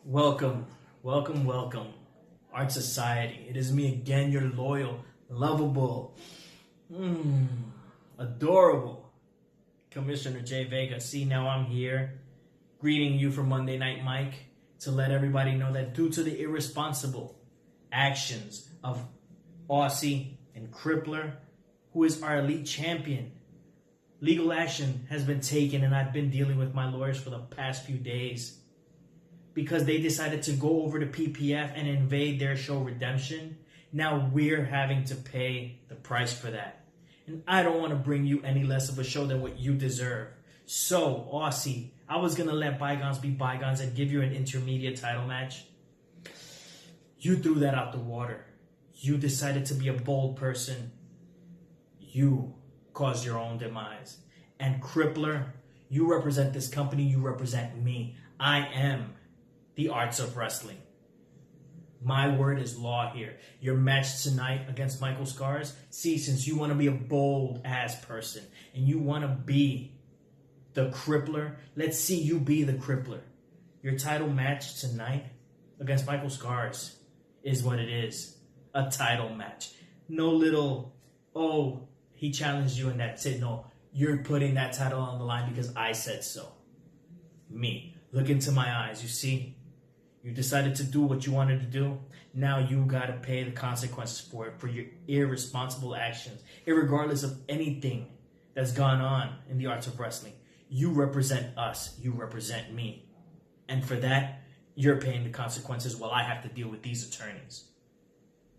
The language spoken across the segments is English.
Welcome, welcome, Art Society. It is me again, your loyal, lovable, adorable Commissioner J.Vega. See, now I'm here, greeting you from Monday Night Mike to let everybody know that due to the irresponsible actions of Aussie and Crippler, who is our elite champion, legal action has been taken, and I've been dealing with my lawyers for the past few days. Because they decided to go over to PPF and invade their show Redemption, now we're having to pay the price for that. And I don't want to bring you any less of a show than what you deserve. So, Aussie, I was going to let bygones be bygones and give you an intermediate title match. You threw that out the water. You decided to be a bold person. You caused your own demise. And Crippler, you represent this company, you represent me. I am the arts of wrestling. My word is law here. Your match tonight against Michael Scars, see, since you want to be a bold-ass person and you want to be the Crippler, let's see you be the Crippler. Your title match tonight against Michael Scars is what it is. A title match. No little, oh, he challenged you and that's it. No, you're putting that title on the line because I said so. Me. Look into my eyes, you see? You decided to do what you wanted to do. Now you got to pay the consequences for it, for your irresponsible actions, irregardless of anything that's gone on in the arts of wrestling. You represent us. You represent me. And for that, you're paying the consequences while I have to deal with these attorneys.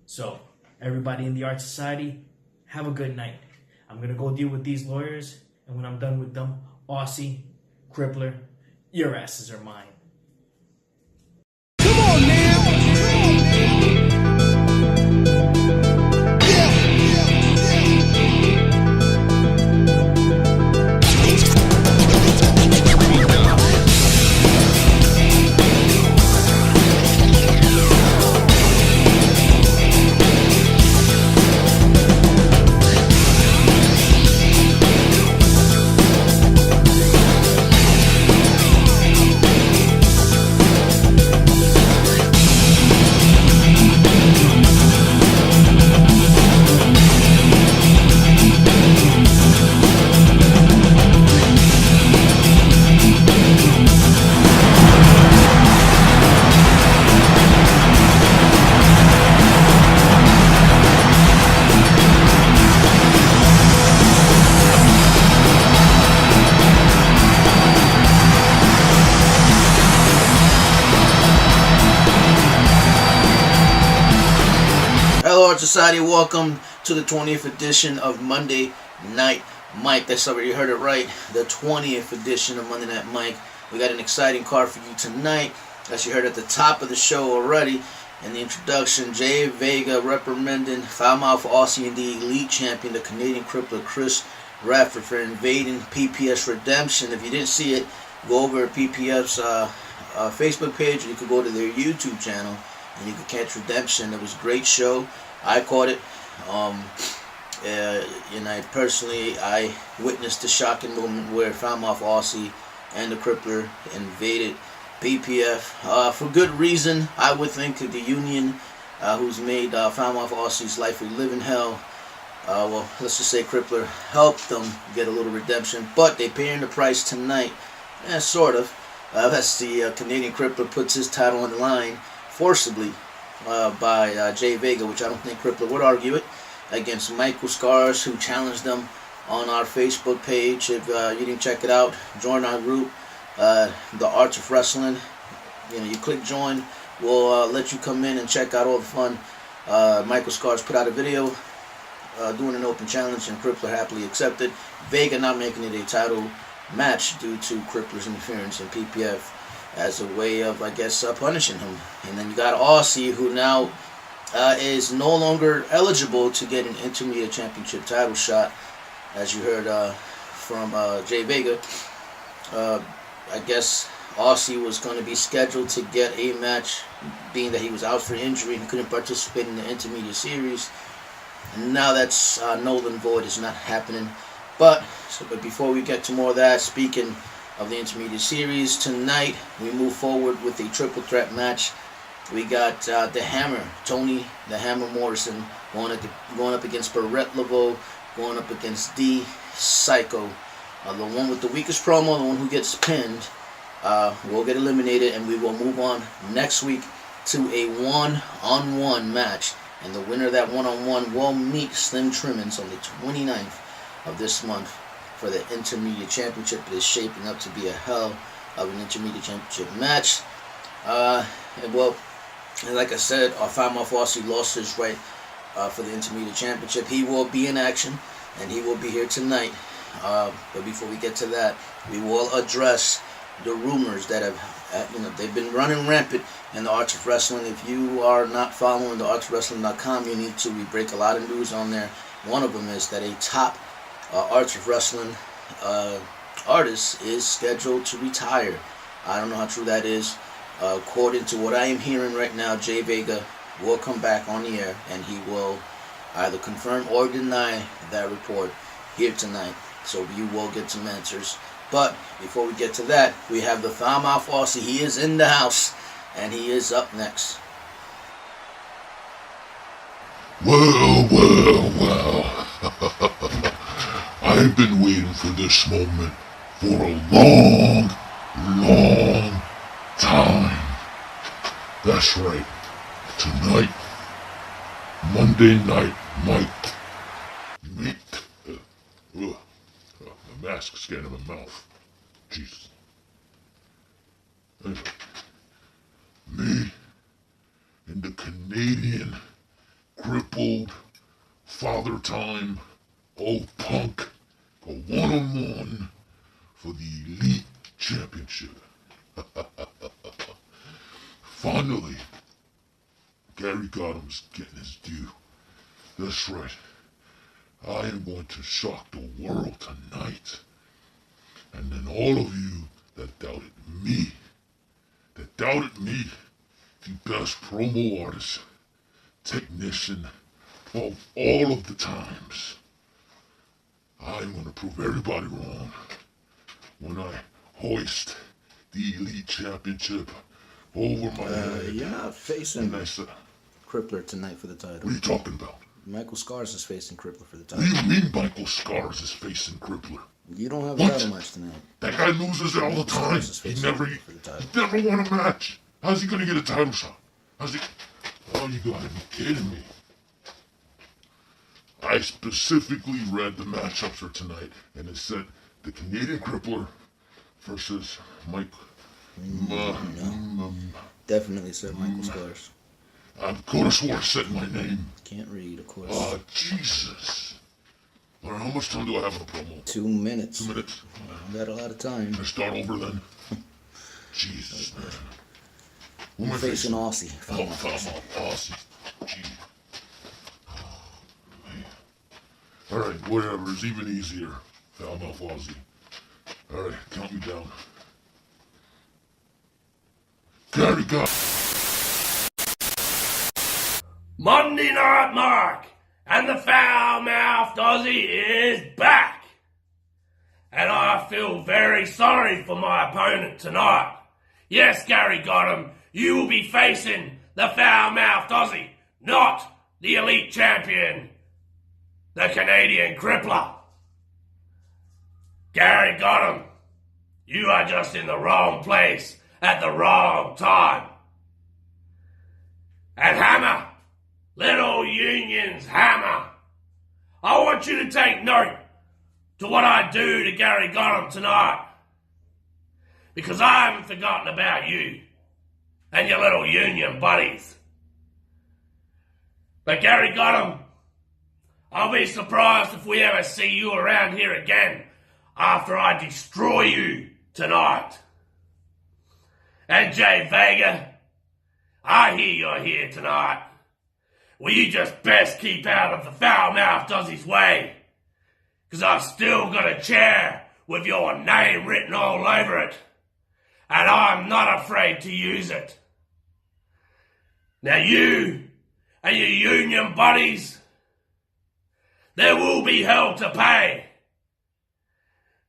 So, everybody in the Art Society, have a good night. I'm going to go deal with these lawyers, and when I'm done with them, Aussie, Crippler, your asses are mine. Hello, Art Society. Welcome to the 20th edition of Monday Night Mike. That's already, you heard it right. The 20th edition of Monday Night Mike. We got an exciting card for you tonight. As you heard at the top of the show already in the introduction, J.Vega reprimanding Foul Mouth Aussie and the elite champion, the Canadian Crippler, Chris Radford, for invading PPS Redemption. If you didn't see it, go over to PPF's Facebook page, or you could go to their YouTube channel and you could catch Redemption. It was a great show. I caught it. And I witnessed the shocking moment where Foul Mouth Aussie and the Crippler invaded PPF for good reason. I would think that the union, who's made Foul Mouth Aussie's life a living hell, well, let's just say Crippler helped them get a little redemption, but they're paying the price tonight. Sort of. That's the Canadian Crippler puts his title on the line forcibly by J.Vega, which I don't think Crippler would argue it, against Michael Scars, who challenged them on our Facebook page. If you didn't check it out, join our group, The Arts of Wrestling. You click join. We'll let you come in and check out all the fun. Michael Scars put out a video doing an open challenge, and Crippler happily accepted. Vega not making it a title match due to Crippler's interference in PPF as a way of, I guess, punishing him. And then you got Aussie, who now is no longer eligible to get an intermediate championship title shot, as you heard from J.Vega. I guess Aussie was going to be scheduled to get a match, being that he was out for injury and couldn't participate in the InterMedia Series. And now that's null and void. It's not happening. But before we get to more of that, speaking of the InterMedia Series. Tonight, we move forward with a triple threat match. We got the Hammer, Tony the Hammer Morrison, going up against Baret Lavoe, going up against D-Sycho. The one with the weakest promo, the one who gets pinned, will get eliminated, and we will move on next week to a one-on-one match. And the winner of that one-on-one will meet Slim Trimmins on the 29th of this month for the InterMedia Championship. It is shaping up to be a hell of an InterMedia Championship match. Well, like I said, our Foul Mouth Aussie lost his right for the InterMedia Championship. He will be in action, and he will be here tonight. But before we get to that, we will address the rumors that have, they've been running rampant in the Arts of Wrestling. If you are not following the artsofwrestling.com, you need to. We break a lot of news on there. One of them is that a top Arts of Wrestling artist is scheduled to retire. I don't know how true that is. According to what I am hearing right now, J.Vega will come back on the air, and he will either confirm or deny that report here tonight. So you will get some answers. But before we get to that, we have the Foul Mouth Aussie. He is in the house, and he is up next. Well. I've been waiting for this moment for a long time. That's right. Tonight, Monday Night Mike. The mask is getting in my mouth. Jesus. Anyway, me and the Canadian crippled father time old punk go one-on-one for the Elite Championship. Finally, Gary Gotham's getting his due. That's right. I am going to shock the world tonight. And then all of you that doubted me, the best promo artist, technician of all of the times, I'm going to prove everybody wrong when I hoist the Elite Championship over my head. You're not facing Crippler tonight for the title. What are you talking about? Michael Scars is facing Crippler for the title. What do you mean Michael Scars is facing Crippler? You don't have a title match tonight. That guy loses all the time. He never won a match. How's he going to get a title shot? Oh, you gotta be kidding me. I specifically read the matchups for tonight, and it said the Canadian Crippler versus Mike. Definitely said Michael Scars. I could have swore I said my name. Can't read, of course. Oh, Jesus. All right, how much time do I have in the promo? 2 minutes. 2 minutes? You got a lot of time. Can I start over then? Jesus, man. Who am I facing? Aussie. Foul Mouth Aussie. Gee. Oh, man. All right, whatever. It's even easier. Foul Mouth Aussie. All right, count me down. Gary got. Monday Night Mark and the Foul Mouth Aussie is back. And I feel very sorry for my opponent tonight. Yes, Gary Gotham, you will be facing the Foul Mouth Aussie, not the Elite Champion, the Canadian Crippler. Gary Gotham, you are just in the wrong place at the wrong time. And Hammer, Little Union's Hammer, I want you to take note to what I do to Gary Gotham tonight. Because I haven't forgotten about you and your little union buddies. But Gary Gotham, I'll be surprised if we ever see you around here again after I destroy you tonight. And J.Vega, I hear you're here tonight. Well, you just best keep out of the Foul Mouth Aussie's way. Because I've still got a chair with your name written all over it. And I'm not afraid to use it. Now you and your union buddies, there will be hell to pay.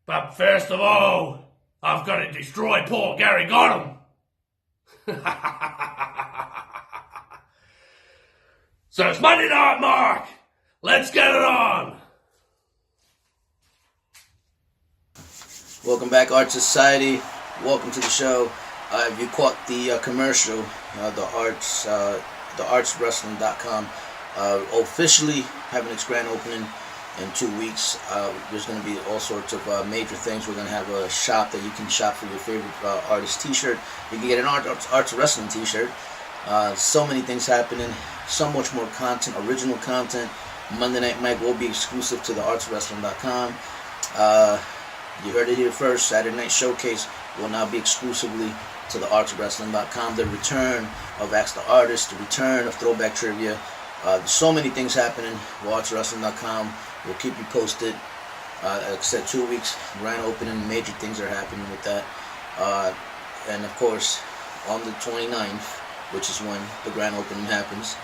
But first of all, I've got to destroy poor Gary Gotham. So it's Monday night, Mark. Let's get it on. Welcome back, Art Society. Welcome to the show. If you caught the commercial, the artswrestling.com officially having its grand opening in 2 weeks. There's going to be all sorts of major things. We're going to have a shop that you can shop for your favorite artist t-shirt. You can get an Arts Wrestling t-shirt. So many things happening. So much more content, original content. Monday Night Mike will be exclusive to the artswrestling.com. You heard it here first. Saturday Night Showcase will now be exclusively to the artswrestling.com. The return of Ask the Artist, the return of Throwback Trivia. There's so many things happening. artswrestling.com. We'll keep you posted. Like I said, 2 weeks, grand opening, major things are happening with that. And of course, on the 29th, which is when the grand opening happens,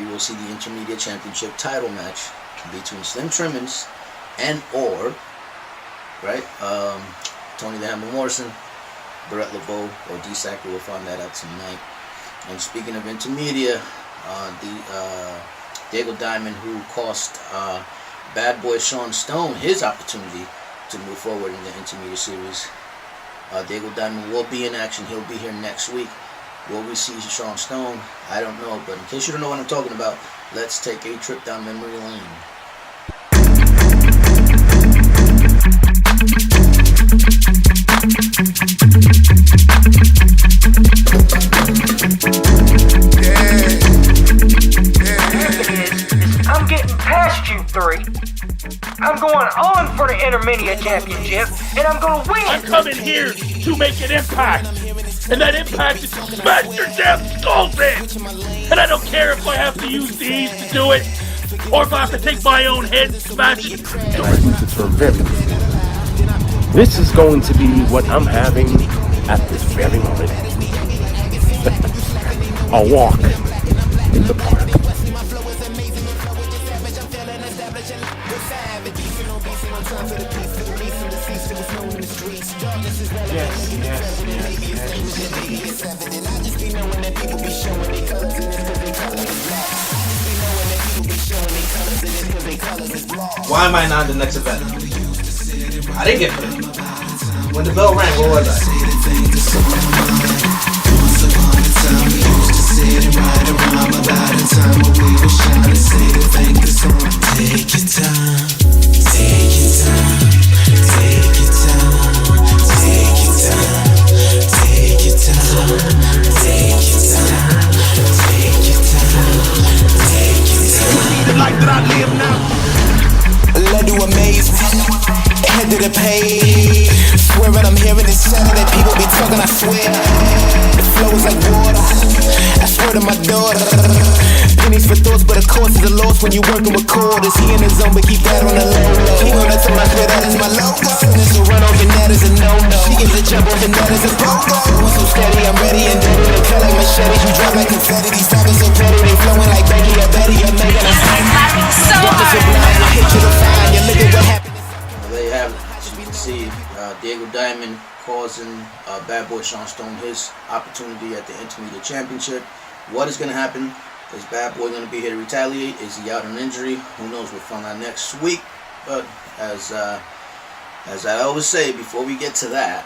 you will see the InterMedia Championship title match between Slim Trimmins and Tony the Hammer Morrison, Baret Lavoe, or D-Sycho. We'll find that out tonight. And speaking of InterMedia, Diego Diamond, who cost Bad Boy Sean Stone his opportunity to move forward in the InterMedia Series. Diego Diamond will be in action. He'll be here next week. Will we see Sean Stone? I don't know, but in case you don't know what I'm talking about, let's take a trip down memory lane. I'm getting past you three. I'm going on for the InterMedia Championship, and I'm going to win. I'm coming here to make an impact. And that impact is to smash your damn skulls in. And I don't care if I have to use these to do it, or if I have to take my own head and smash it. This is going to be what I'm having at this very moment. A walk in the park. Why am I not in the next event? I didn't get picked. When the bell rang, where was I? Led to amazement, head to the page. Swearing I'm hearing it sound that people be talking, I swear. The flow is like water, I swear to my daughter. Pennies for thoughts, but of course it's a loss when you working with quarters. He in the zone, but keep that on the low. He on the top, I swear that is my logo. This will run off and that is a no-no. She gives a jump off and that is a go-go. I'm so steady, I'm ready and dirty. They cut like machetes, you drop like confetti. These topics so petty, they flowing like Becky or Betty or Megan. I'm so hard. I hit you to find you, look at what happened. There you have it. As you can see, Diego Diamond causing Bad Boy Sean Stone his opportunity at the InterMedia Championship. What is going to happen? Is Bad Boy going to be here to retaliate? Is he out on injury? Who knows? We'll find out next week. But as I always say, before we get to that,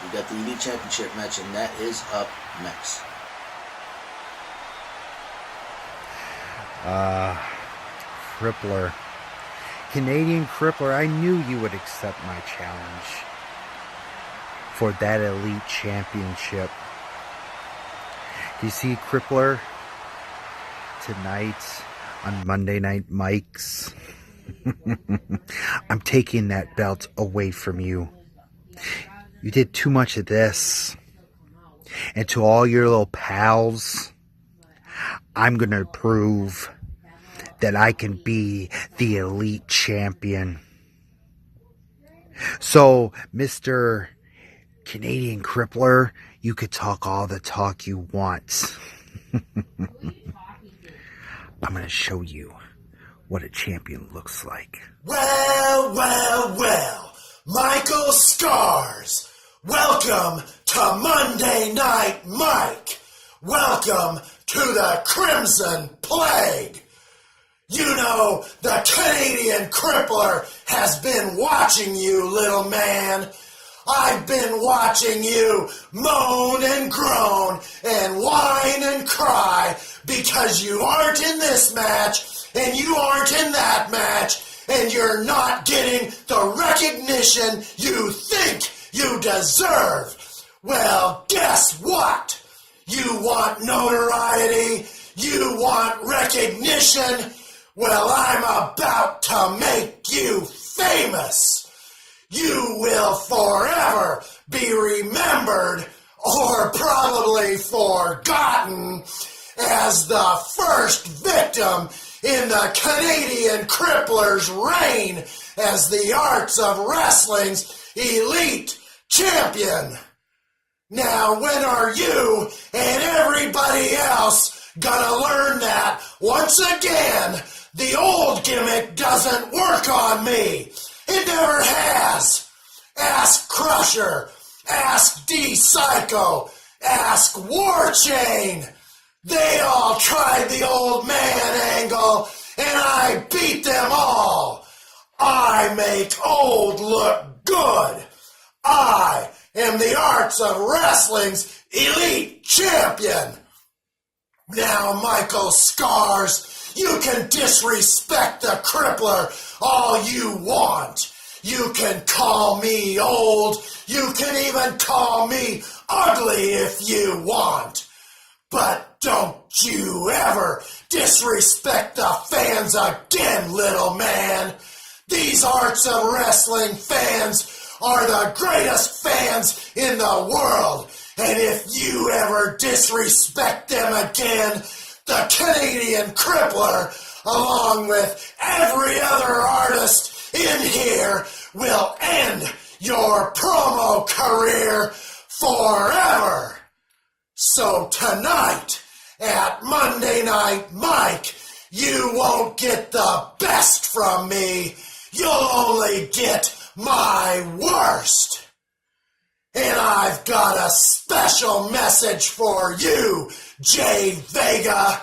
we got the Elite Championship match, and that is up next. Crippler. Canadian Crippler, I knew you would accept my challenge for that Elite Championship. You see, Crippler, tonight on Monday Night Mike's, I'm taking that belt away from you. You did too much of this. And to all your little pals, I'm going to prove that I can be the Elite Champion. So, Mr. Canadian Crippler, you could talk all the talk you want. I'm going to show you what a champion looks like. Well, Michael Scars, Welcome to Monday Night Mike. Welcome to the Crimson Plague. You know, the Canadian Crippler has been watching you, little man. I've been watching you moan and groan and whine and cry because you aren't in this match and you aren't in that match and you're not getting the recognition you think you deserve. Well, guess what? You want notoriety? You want recognition? Well, I'm about to make you famous. You will forever be remembered, or probably forgotten, as the first victim in the Canadian Crippler's reign as the Arts of Wrestling's elite champion. Now, when are you and everybody else gonna learn that, once again, the old gimmick doesn't work on me? It never has. Ask Crusher, ask D-Sycho, ask Warchain. They all tried the old man angle, and I beat them all. I make old look good. I am the Arts of Wrestling's elite champion. Now, Michael Scars, you can disrespect the Crippler all you want. You can call me old. You can even call me ugly if you want. But don't you ever disrespect the fans again, little man. These Arts of Wrestling fans are the greatest fans in the world. And if you ever disrespect them again, the Canadian Crippler, along with every other artist in here, will end your promo career forever. So tonight, at Monday Night Mike, you won't get the best from me. You'll only get my worst. And I've got a special message for you, J.Vega.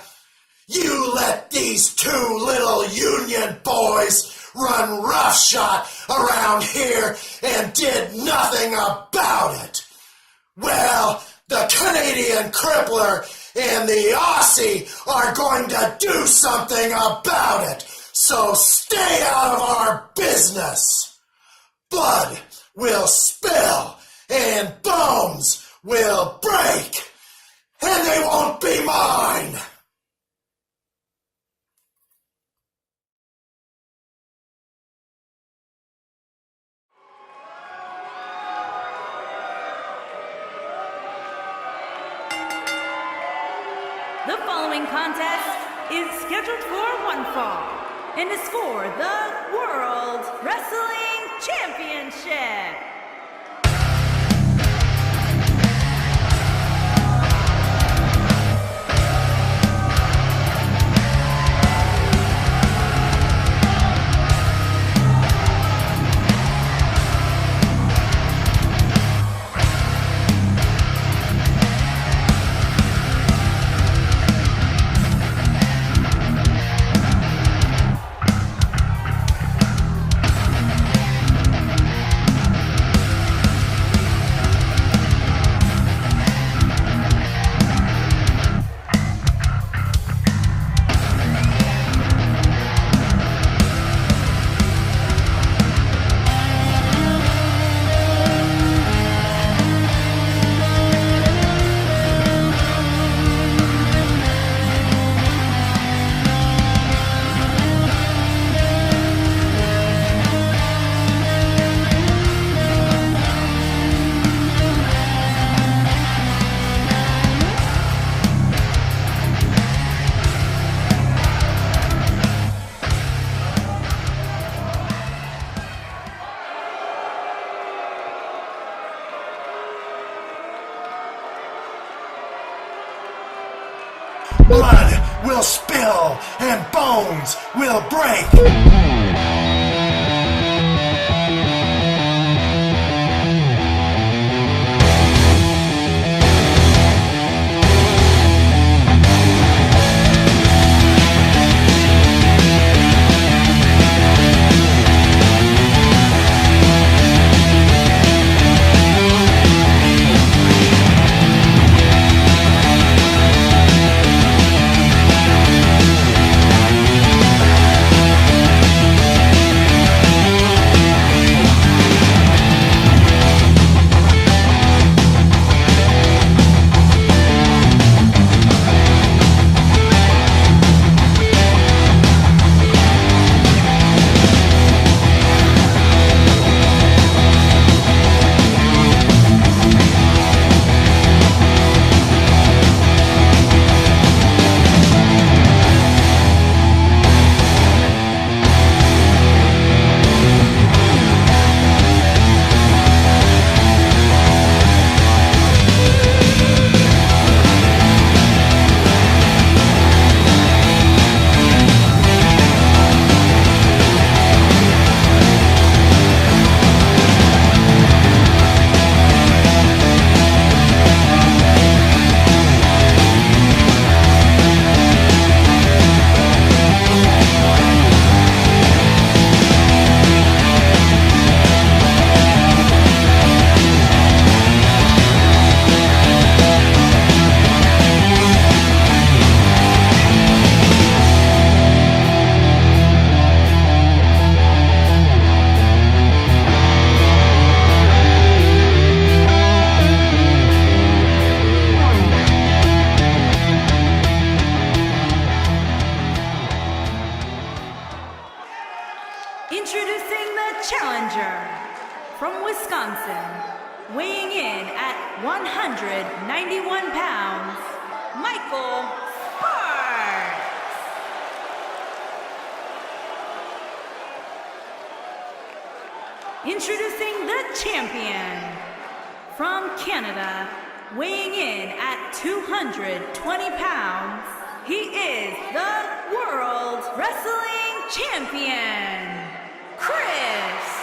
You let these two little union boys run roughshod around here and did nothing about it. Well, the Canadian Crippler and the Aussie are going to do something about it. So stay out of our business. Blood will spill and bones will break, and they won't be mine. The following contest is scheduled for one fall and is for the World Wrestling Championship. Blood will spill and bones will break. 191 pounds, Michael Sparks. Introducing the champion from Canada, weighing in at 220 pounds, he is the World Wrestling Champion, Chris.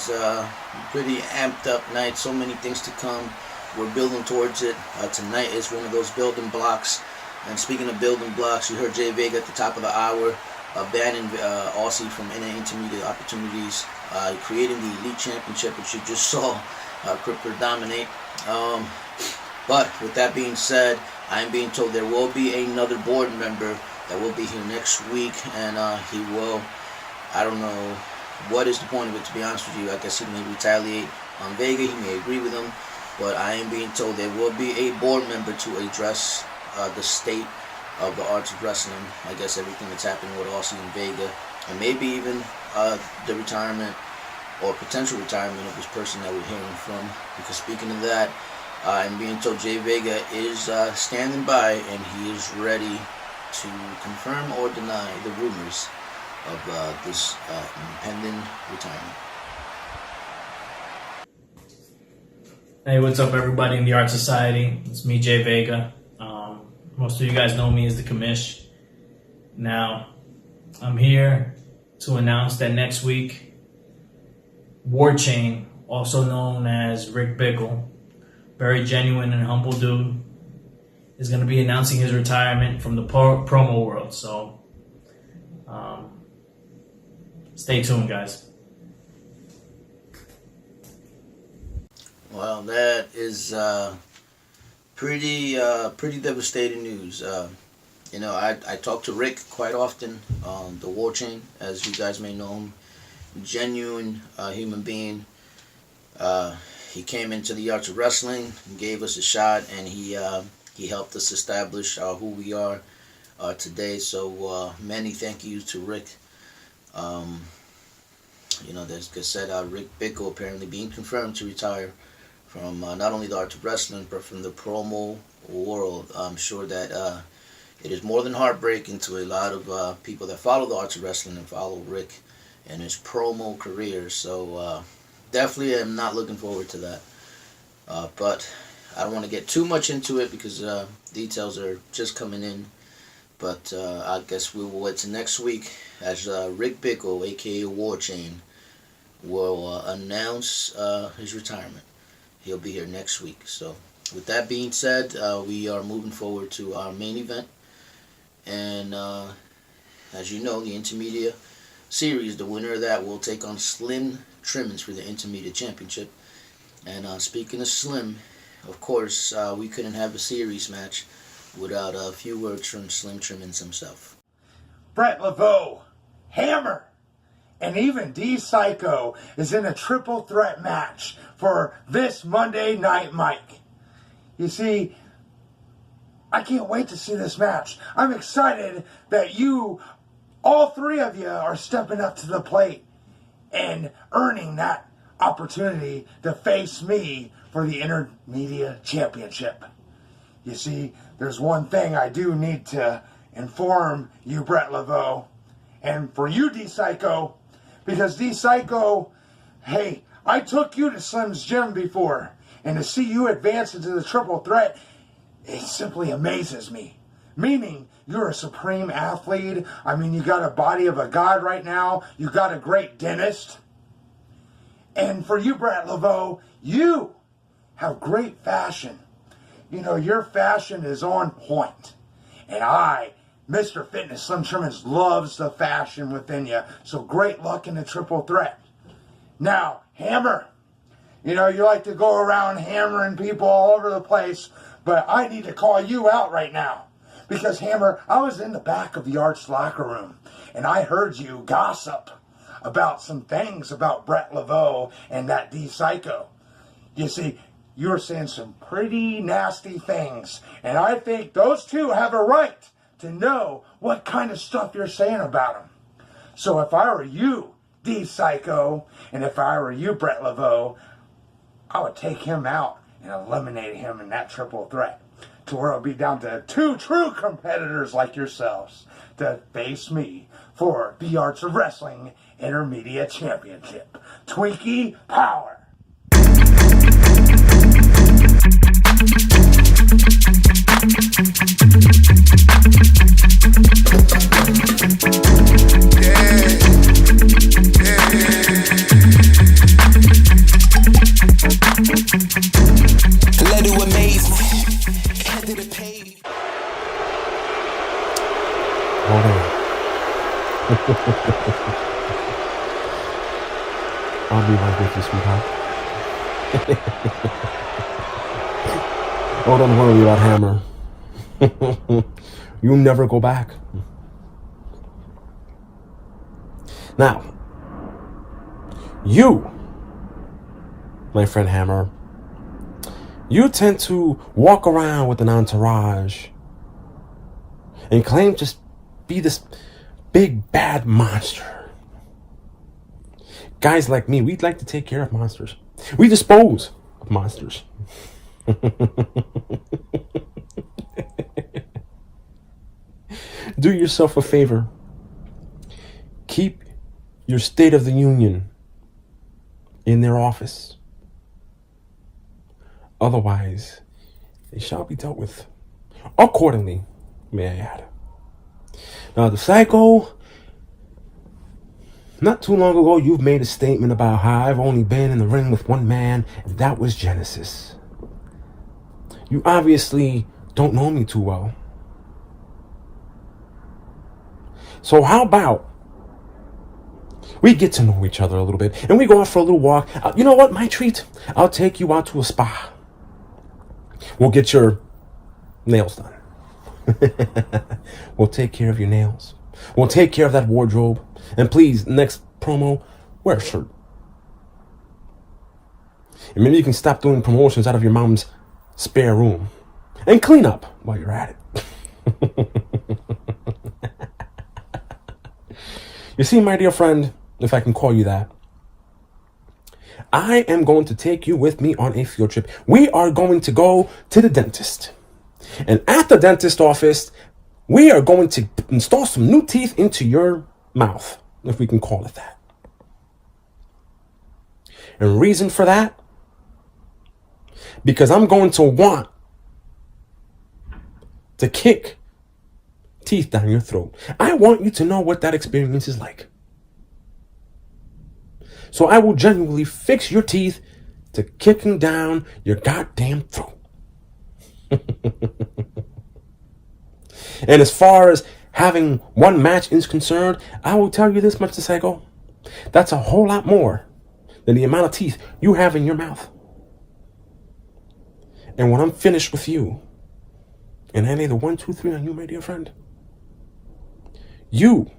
is a pretty amped up night. So many things to come. We're building towards it. Tonight is one of those building blocks. And speaking of building blocks, you heard J.Vega at the top of the hour banning Aussie from any intermediate opportunities, creating the Elite Championship, which you just saw Crippler dominate. But with that being said, I am being told there will be another board member that will be here next week, and he will, I don't know what is the point of it, to be honest with you. I guess he may retaliate on Vega, he may agree with him, but I am being told there will be a board member to address the state of the arts of wrestling. I guess everything that's happening with Aussie and Vega, and maybe even the retirement or potential retirement of this person that we're hearing from. Because speaking of that, I'm being told J.Vega is standing by and he is ready to confirm or deny the rumors of this impending retirement. Hey, what's up, everybody in the Art Society? It's me, J.Vega. Most of you guys know me as the Commish. Now, I'm here to announce that next week, Warchain, also known as Rick Bickle, very genuine and humble dude, is going to be announcing his retirement from the promo world. So, stay tuned, guys. Well, that is pretty devastating news. You know, I talk to Rick quite often, the Warchain, as you guys may know him. Genuine human being. He came into the arts of wrestling, gave us a shot, and he helped us establish who we are today. So many thank yous to Rick. You know, as I said, Rick Bickle apparently being confirmed to retire from not only the art of wrestling, but from the promo world. I'm sure that it is more than heartbreaking to a lot of people that follow the arts of wrestling and follow Rick and his promo career. So definitely am not looking forward to that. But I don't want to get too much into it because details are just coming in. But I guess we will wait till next week as Rick Bickle, aka Warchain, will announce his retirement. He'll be here next week. So with that being said, we are moving forward to our main event. And as you know, the InterMedia Series, the winner of that will take on Slim Trimmins for the InterMedia Championship. And speaking of Slim, of course, we couldn't have a series match without a few words from Slim Trimmins himself. Baret Lavoe, Hammer, and even D-Sycho is in a triple threat match for this Monday Night Mike. You see, I can't wait to see this match. I'm excited that all three of you, are stepping up to the plate and earning that opportunity to face me for the InterMedia Championship. You see, there's one thing I do need to inform you, Baret Lavoe, and for you, D-Sycho, because D-Sycho, hey, I took you to Slim's gym before, and to see you advance into the triple threat, it simply amazes me. Meaning, you're a supreme athlete. I mean, you got a body of a god right now. You got a great dentist. And for you, Baret Lavoe, you have great fashion. You know, your fashion is on point. And Mr. Fitness Slim Trimmins, loves the fashion within you. So great luck in the triple threat. Now, Hammer, you know, you like to go around hammering people all over the place, but I need to call you out right now. Because, Hammer, I was in the back of the Arts locker room, and I heard you gossip about some things about Baret Lavoe and that D-Sycho. You see, you were saying some pretty nasty things, and I think those two have a right to know what kind of stuff you're saying about them. So if I were you, D-Sycho, and if I were you, Baret Lavoe, I would take him out and eliminate him in that triple threat, to where it'll be down to two true competitors like yourselves to face me for the Arts of Wrestling InterMedia Championship. Twinkie Power! I'll be right with you, sweetheart. Oh, don't worry about Hammer. You never go back. Now, you, my friend Hammer, you tend to walk around with an entourage and claim to be this big bad monster. Guys like me, we'd like to take care of monsters. We dispose of monsters. Do yourself a favor. Keep your State of the Union in their office. Otherwise, they shall be dealt with accordingly, may I add. Now, D-Sycho, not too long ago, you've made a statement about how I've only been in the ring with one man, and that was Genesis. You obviously don't know me too well. So how about we get to know each other a little bit, and we go out for a little walk. You know what, my treat? I'll take you out to a spa. We'll get your nails done. We'll take care of your nails. We'll take care of that wardrobe. And please, next promo, wear a shirt. And maybe you can stop doing promotions out of your mom's spare room. And clean up while you're at it. You see, my dear friend, if I can call you that, I am going to take you with me on a field trip. We are going to go to the dentist. And at the dentist office, we are going to install some new teeth into your mouth, if we can call it that. And reason for that? Because I'm going to want to kick teeth down your throat. I want you to know what that experience is like. So I will genuinely fix your teeth to kicking down your goddamn throat. And as far as having one match is concerned, I will tell you this much, D-Sycho. That's a whole lot more than the amount of teeth you have in your mouth. And when I'm finished with you, and I lay the 1, 2, 3 on you, my dear friend, you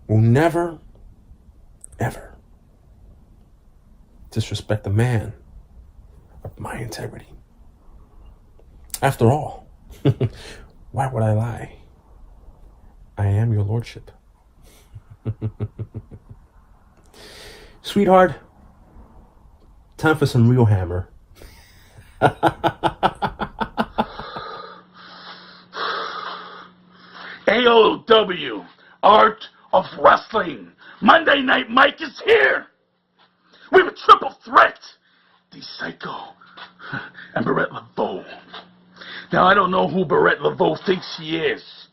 will never, ever disrespect a man of my integrity. After all, why would I lie? I am your lordship. Sweetheart, time for some real hammer. AOW, Art of Wrestling. Monday Night Mike is here. We have a triple threat. D-Sycho and Baret Lavoe. Now, I don't know who Baret Lavoe thinks he is.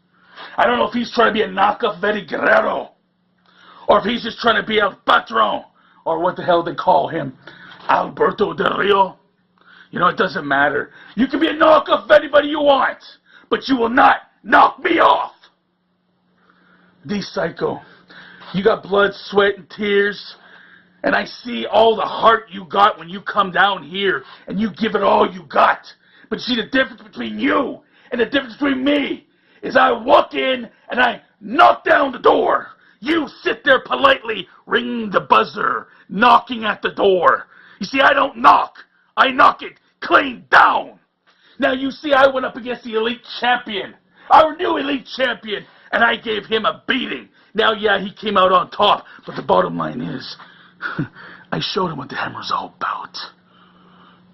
I don't know if he's trying to be a knockoff of Eddie Guerrero, or if he's just trying to be El Patron, or what the hell they call him, Alberto Del Rio. You know, it doesn't matter. You can be a knockoff of anybody you want, but you will not knock me off. D-Sycho, you got blood, sweat, and tears, and I see all the heart you got when you come down here, and you give it all you got. But see, the difference between you and the difference between me is I walk in and I knock down the door. You sit there politely, ringing the buzzer, knocking at the door. You see, I don't knock. I knock it clean down. Now, you see, I went up against the elite champion, our new elite champion, and I gave him a beating. Now, yeah, he came out on top, but the bottom line is, I showed him what the hammer's all about.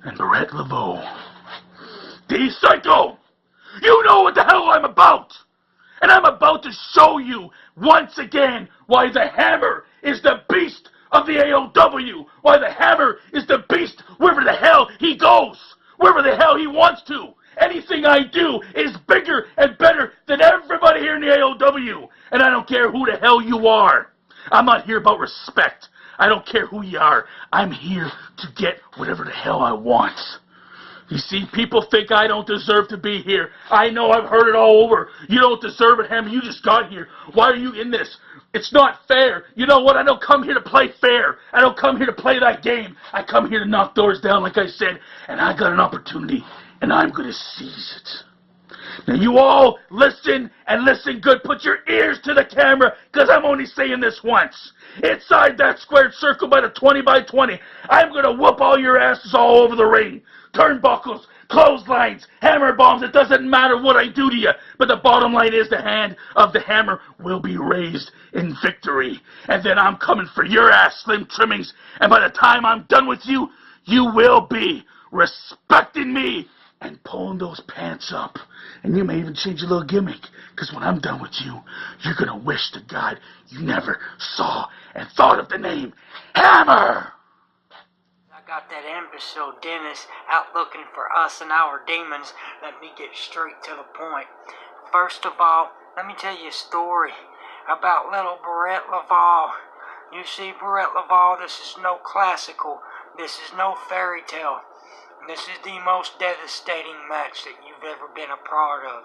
And Baret Lavoe, D-Sycho, you know what the hell I'm about. And I'm about to show you once again why the hammer is the beast of the AOW. Why the hammer is the beast wherever the hell he goes. Wherever the hell he wants to. Anything I do is bigger and better than everybody here in the AOW. And I don't care who the hell you are. I'm not here about respect. I don't care who you are. I'm here to get whatever the hell I want. You see, people think I don't deserve to be here. I know, I've heard it all over. You don't deserve it, Hammer. You just got here. Why are you in this? It's not fair. You know what? I don't come here to play fair. I don't come here to play that game. I come here to knock doors down, like I said, and I got an opportunity, and I'm going to seize it. Now you all listen, and listen good. Put your ears to the camera, because I'm only saying this once. Inside that squared circle by the 20 by 20, I'm going to whoop all your asses all over the ring. Turnbuckles, clotheslines, hammer bombs, it doesn't matter what I do to you. But the bottom line is the hand of the hammer will be raised in victory. And then I'm coming for your ass, Slim Trimmings. And by the time I'm done with you, you will be respecting me and pulling those pants up. And you may even change your little gimmick. Because when I'm done with you, you're going to wish to God you never saw and thought of the name Hammer. I got that imbecile Dennis out looking for us and our demons. Let me get straight to the point. First of all, let me tell you a story about little Baret Lavoe. You see, Baret Lavoe, this is no classical. This is no fairy tale. This is the most devastating match that you've ever been a part of.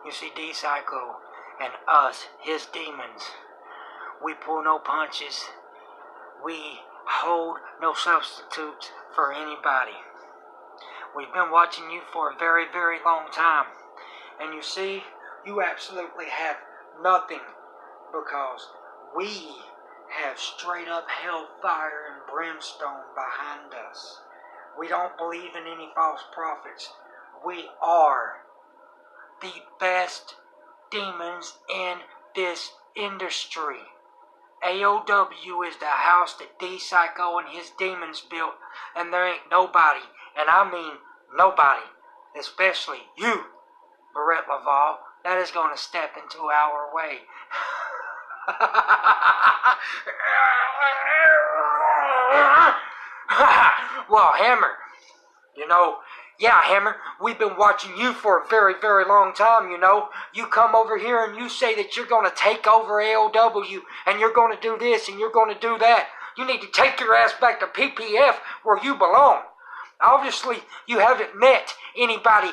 You see, D-Sycho and us, his demons, we pull no punches. We hold no substitutes for anybody. We've been watching you for a very, very long time. And you see, you absolutely have nothing because we have straight up hellfire and brimstone behind us. We don't believe in any false prophets. We are the best demons in this industry. AOW is the house that D-Sycho and his demons built, and there ain't nobody, and I mean nobody, especially you, Baret Lavoe, that is going to step into our way. Well, Hammer, Hammer, we've been watching you for a very, very long time, You come over here and you say that you're going to take over AOW and you're going to do this and you're going to do that. You need to take your ass back to PPF where you belong. Obviously, you haven't met anybody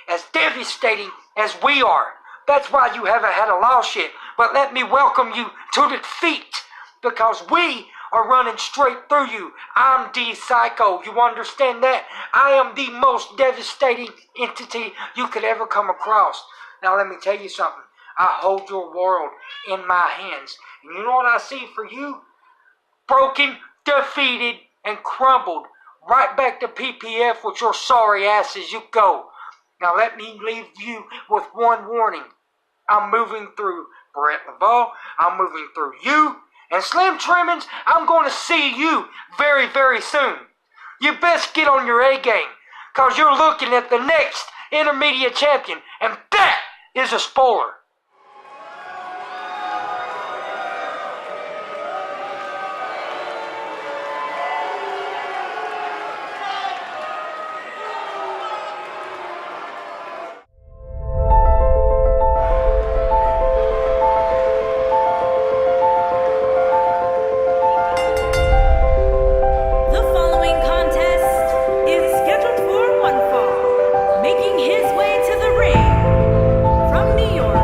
as devastating as we are. That's why you haven't had a loss yet. But let me welcome you to defeat because we are running straight through you. I'm D-Sycho. You understand that? I am the most devastating entity you could ever come across. Now let me tell you something. I hold your world in my hands. And you know what I see for you? Broken, defeated, and crumbled. Right back to PPF with your sorry asses you go. Now let me leave you with one warning. I'm moving through Baret Lavoe. I'm moving through you. And Slim Trimmings, I'm going to see you very, very soon. You best get on your A game, because you're looking at the next InterMedia champion, and that is a spoiler. Making his way to the ring from New York,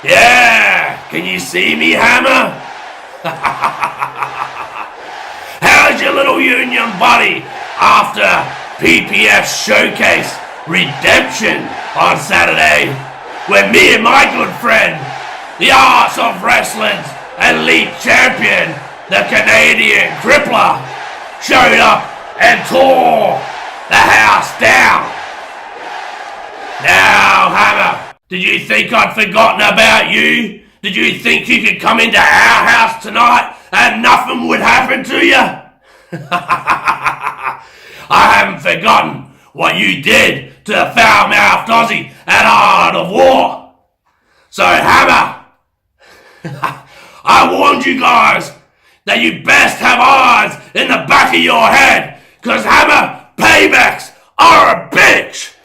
Yeah, can you see me, Hammer? How's your little union buddy after PPF Showcase Redemption on Saturday, where me and my good friend, the Arts of Wrestling's elite champion, the Canadian Crippler, showed up and tore the house down? Now, Hammer, did you think I'd forgotten about you? Did you think you could come into our house tonight and nothing would happen to you? I haven't forgotten what you did to the Foul Mouth Aussie at Art of War. So, Hammer, I warned you guys that you best have eyes in the back of your head, because Hammer, paybacks are a bitch.